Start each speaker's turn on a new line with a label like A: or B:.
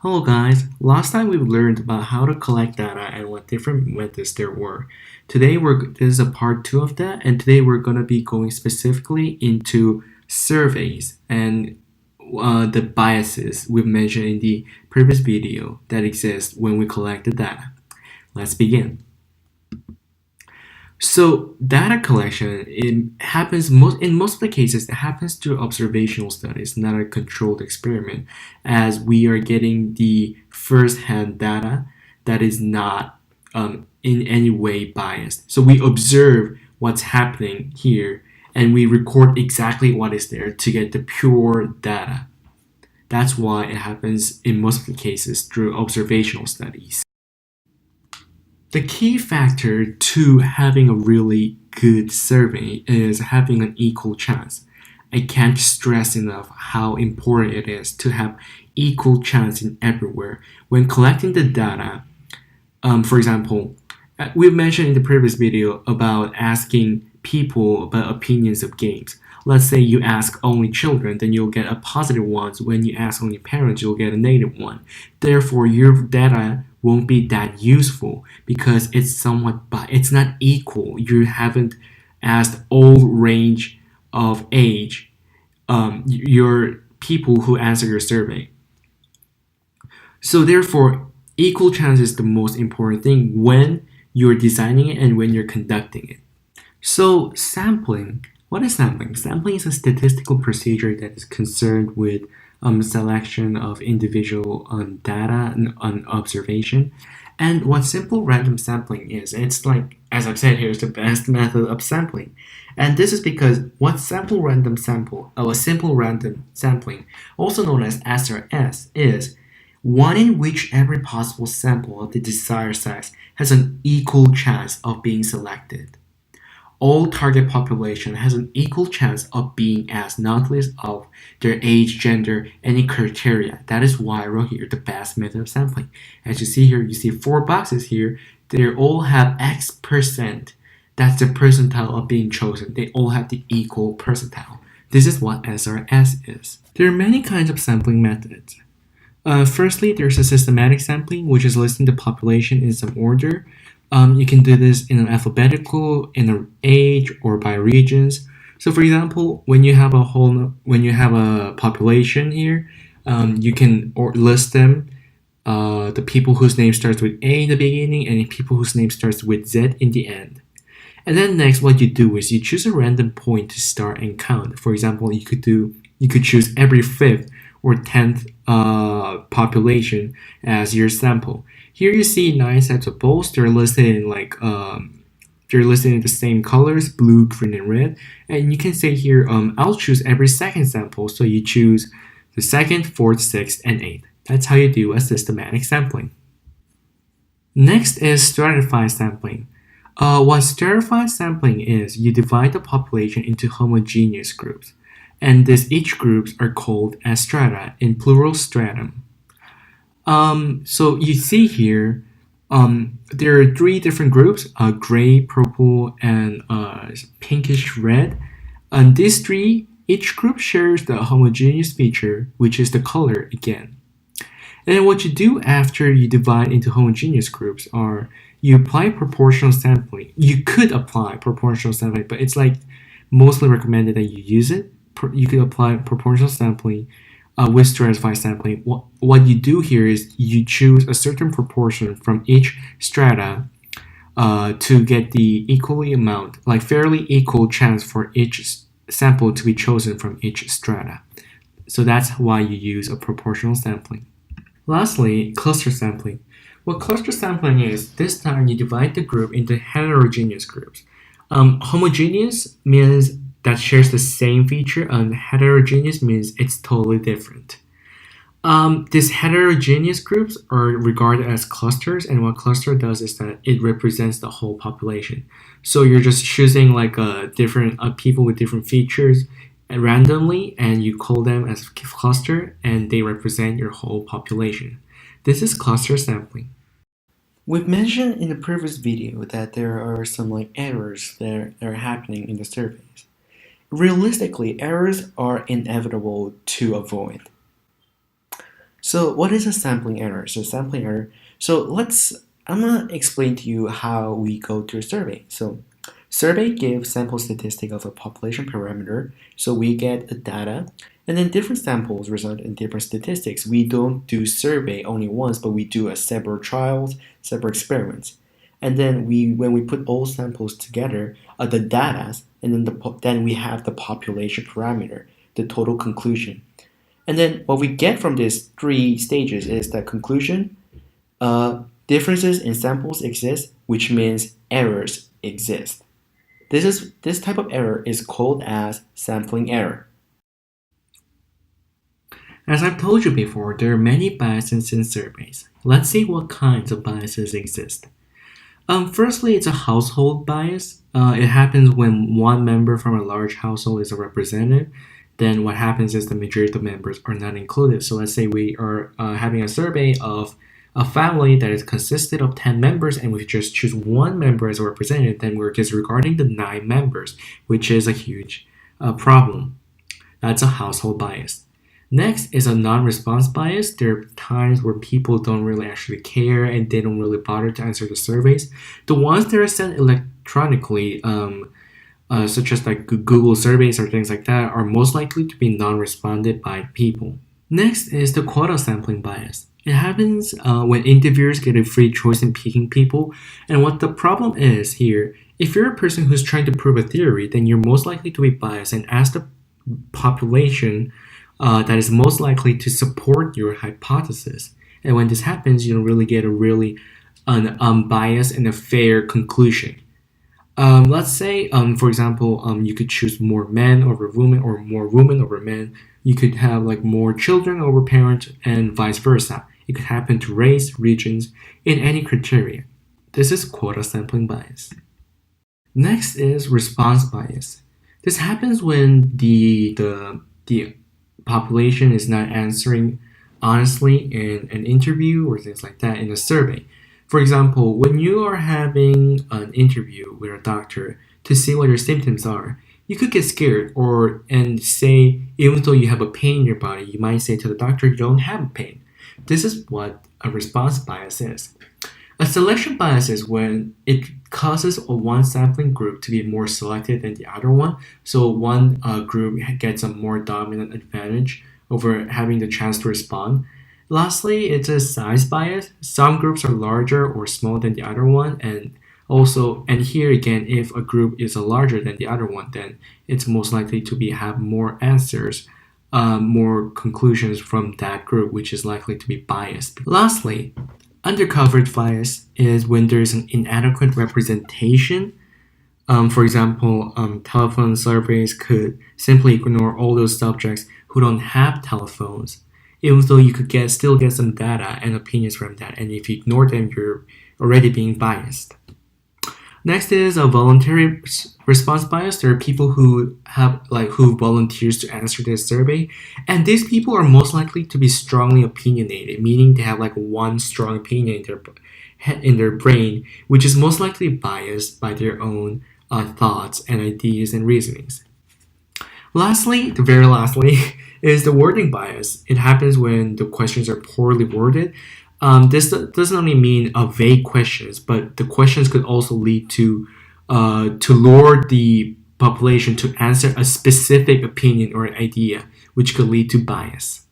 A: Hello guys, last time we learned about how to collect data and what different methods there were. This is a part 2 of that, and today we're going to be going specifically into surveys and the biases we mentioned in the previous video that exist when we collect the data. Let's begin. So data collection, it happens in most of the cases, it happens through observational studies, not a controlled experiment, as we are getting the first-hand data that is not in any way biased. So we observe what's happening here and we record exactly what is there to get the pure data. That's why it happens in most of the cases through observational studies. The key factor to having a really good survey is having an equal chance. I can't stress enough how important it is to have equal chance in everywhere. When collecting the data, for example, we've mentioned in the previous video about asking people about opinions of games. Let's say you ask only children, then you'll get a positive one. When you ask only parents, you'll get a negative one. Therefore, your data won't be that useful because it's not equal. You haven't asked all range of age your people who answer your survey. So therefore, equal chance is the most important thing when you're designing it and when you're conducting it. So sampling, what is sampling? Sampling is a statistical procedure that is concerned with selection of individual data and observation. And what simple random sampling is, it's like, as I've said here, is the best method of sampling. And this is because what simple random sampling, also known as SRS, is one in which every possible sample of the desired size has an equal chance of being selected. All target population has an equal chance of being asked, not least of their age, gender, any criteria. That is why I wrote here the best method of sampling. As you see here, you see 4 boxes here. They all have X%. That's the percentile of being chosen. They all have the equal percentile. This is what SRS is. There are many kinds of sampling methods. Firstly, there's a systematic sampling, which is listing the population in some order. You can do this in an alphabetical, in an age, or by regions. So, for example, when you have a population here, you can list them, the people whose name starts with A in the beginning, and the people whose name starts with Z in the end. And then next, what you do is you choose a random point to start and count. For example, you could choose every 5th or 10th population as your sample. Here you see 9 sets of bowls. They're listed in the same colors, blue, green, and red. And you can say here, I'll choose every second sample. So you choose the 2nd, 4th, 6th, and 8th. That's how you do a systematic sampling. Next is stratified sampling. What stratified sampling is, you divide the population into homogeneous groups. And each groups are called as strata, in plural stratum. So you see here, there are 3 different groups, gray, purple, and pinkish red. And these 3, each group shares the homogeneous feature, which is the color again. And then what you do after you divide into homogeneous groups are you apply proportional sampling. You could apply proportional sampling, but it's like mostly recommended that you use it. You could apply proportional sampling with stratified sampling. What you do here is you choose a certain proportion from each strata to get the fairly equal chance for each sample to be chosen from each strata. So that's why you use a proportional sampling. Lastly, cluster sampling. What cluster sampling is, this time you divide the group into heterogeneous groups. Homogeneous means that shares the same feature, and heterogeneous means it's totally different. These heterogeneous groups are regarded as clusters, and what cluster does is that it represents the whole population. So you're just choosing like different people with different features randomly, and you call them as a cluster, and they represent your whole population. This is cluster sampling. We've mentioned in the previous video that there are some errors that are happening in the surveys. Realistically, errors are inevitable to avoid. So what is a sampling error? I'm gonna explain to you how we go through a survey. So survey gives sample statistic of a population parameter. So we get a data, and then different samples result in different statistics. We don't do survey only once, but we do a separate trials, separate experiments. And then when we put all samples together, the data, and then we have the population parameter, the total conclusion. And then what we get from these three stages is the conclusion, differences in samples exist, which means errors exist. This type of error is called as sampling error. As I've told you before, there are many biases in surveys. Let's see what kinds of biases exist. Firstly, it's a household bias. It happens when one member from a large household is a representative. Then what happens is the majority of the members are not included. So let's say we are having a survey of a family that is consisted of 10 members and we just choose one member as a representative, then we're disregarding the 9 members, which is a huge problem. That's a household bias. Next is a non-response bias. There are times where people don't really actually care and they don't really bother to answer the surveys. The ones that are sent electronically, such as like Google surveys or things like that, are most likely to be non-responded by people. Next is the quota sampling bias. It happens when interviewers get a free choice in picking people, and what the problem is here, if you're a person who's trying to prove a theory, then you're most likely to be biased and ask the population that is most likely to support your hypothesis. And when this happens, you don't really get a really unbiased and a fair conclusion. Let's say, for example, you could choose more men over women or more women over men. You could have like more children over parents and vice versa. It could happen to race, regions, in any criteria. This is quota sampling bias. Next is response bias. This happens when the population is not answering honestly in an interview or things like that in a survey. For example, when you are having an interview with a doctor to see what your symptoms are, you could get scared and say, even though you have a pain in your body, you might say to the doctor you don't have a pain. This is what a response bias is. A selection bias is when it causes one sampling group to be more selected than the other one, so one group gets a more dominant advantage over having the chance to respond. Lastly, it's a size bias. Some groups are larger or smaller than the other one, and here again, if a group is larger than the other one, then it's most likely to have more answers, more conclusions from that group, which is likely to be biased. Lastly, undercoverage bias is when there is an inadequate representation. For example, telephone surveys could simply ignore all those subjects who don't have telephones, even though you could still get some data and opinions from that. And if you ignore them, you're already being biased. Next is a voluntary response bias. There are people who volunteers to answer this survey, and these people are most likely to be strongly opinionated, meaning they have like one strong opinion in their brain, which is most likely biased by their own thoughts and ideas and reasonings. Very lastly, is the wording bias. It happens when the questions are poorly worded. This doesn't only mean vague questions, but the questions could also lead to lure the population to answer a specific opinion or idea, which could lead to bias.